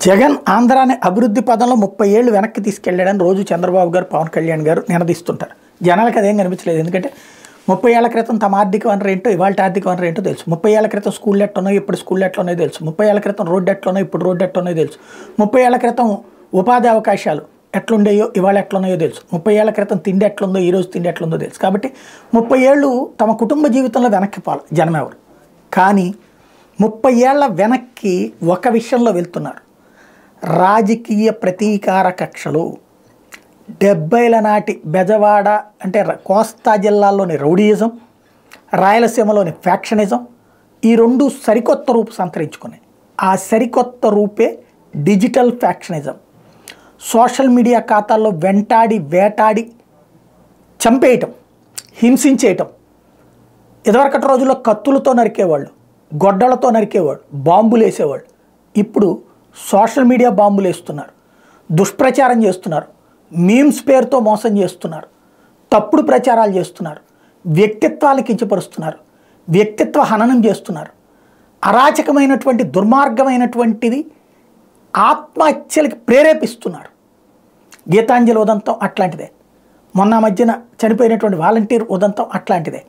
జగన్ ఆంధ్రాని అభివృద్ధి పదంలో 30 ఏళ్ళు వెనక్కి తీసుకెళ్లాడని రోజు చంద్రబాబు గారు పవన్ కళ్యాణ్ గారు నినదిస్తుంటారు. జనాలకు అదేం కనిపించలేదు. ఎందుకంటే 30 ఏళ్ల క్రితం తమ ఆర్థిక వనరు ఏంటో ఇవాళ ఆర్థిక వనరు ఏంటో తెలుసు. 30 ఏళ్ల క్రితం స్కూల్ ఎట్లున్నాయో ఇప్పుడు స్కూల్ ఎట్లున్నాయో తెలుసు. 30 ఏళ్ల క్రితం రోడ్డు ఎట్లున్నాయో ఇప్పుడు రోడ్డు ఎట్లున్నాయో తెలుసు. 30 ఏళ్ల క్రితం ఉపాధి అవకాశాలు ఎట్లుండేయో ఇవాళ ఎట్లున్నాయో తెలుసు. 30 ఏళ్ల క్రితం తిండి ఎట్లుందో ఈరోజు తిండి ఎట్లుందో తెలుసు. కాబట్టి 30 ఏళ్ళు తమ కుటుంబ జీవితంలో వెనక్కి పోవాలి జనం ఎవరు. కానీ 30 ఏళ్ల వెనక్కి ఒక విషయంలో వెళ్తున్నారు. రాజకీయ ప్రతీకార కక్షలు 70ల నాటి బెజవాడ అంటే కోస్తా జిల్లాల్లోని రౌడీయిజం, రాయలసీమలోని ఫ్యాక్షనిజం ఈ రెండు సరికొత్త రూపు సంతరించుకున్నాయి. ఆ సరికొత్త RuPay digital factionism. Social media ఖాతాల్లో వెంటాడి వేటాడి చంపేయటం, హింసించేయటం. ఇదివరకటి రోజుల్లో కత్తులతో నరికేవాళ్ళు, గొడ్డలతో నరికేవాళ్ళు, బాంబులు వేసేవాళ్ళు. ఇప్పుడు సోషల్ మీడియా బాంబులు వేస్తున్నారు, దుష్ప్రచారం చేస్తున్నారు, మీమ్స్ పేరుతో మోసం చేస్తున్నారు, తప్పుడు ప్రచారాలు చేస్తున్నారు, వ్యక్తిత్వాలను కించపరుస్తున్నారు, వ్యక్తిత్వ హననం చేస్తున్నారు. అరాచకమైనటువంటి దుర్మార్గమైనటువంటిది ఆత్మహత్యలకి ప్రేరేపిస్తున్నారు. గీతాంజలి ఉదంతం అట్లాంటిదే. మొన్న మధ్యన చనిపోయినటువంటి వాలంటీర్ ఉదంతం అట్లాంటిదే.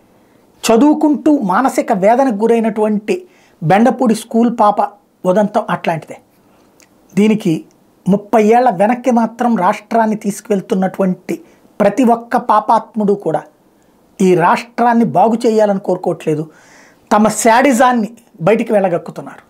చదువుకుంటూ మానసిక వేదనకు గురైనటువంటి బెండపూడి స్కూల్ పాప ఉదంతం అట్లాంటిదే. దీనికి 30 ఏళ్ల వెనక్కి మాత్రం రాష్ట్రాన్ని తీసుకువెళ్తున్నటువంటి ప్రతి ఒక్క పాపాత్ముడు కూడా ఈ రాష్ట్రాన్ని బాగు చేయాలని కోరుకోవట్లేదు. తమ శాడిజాన్ని బయటికి వెళ్ళగక్కుతున్నారు.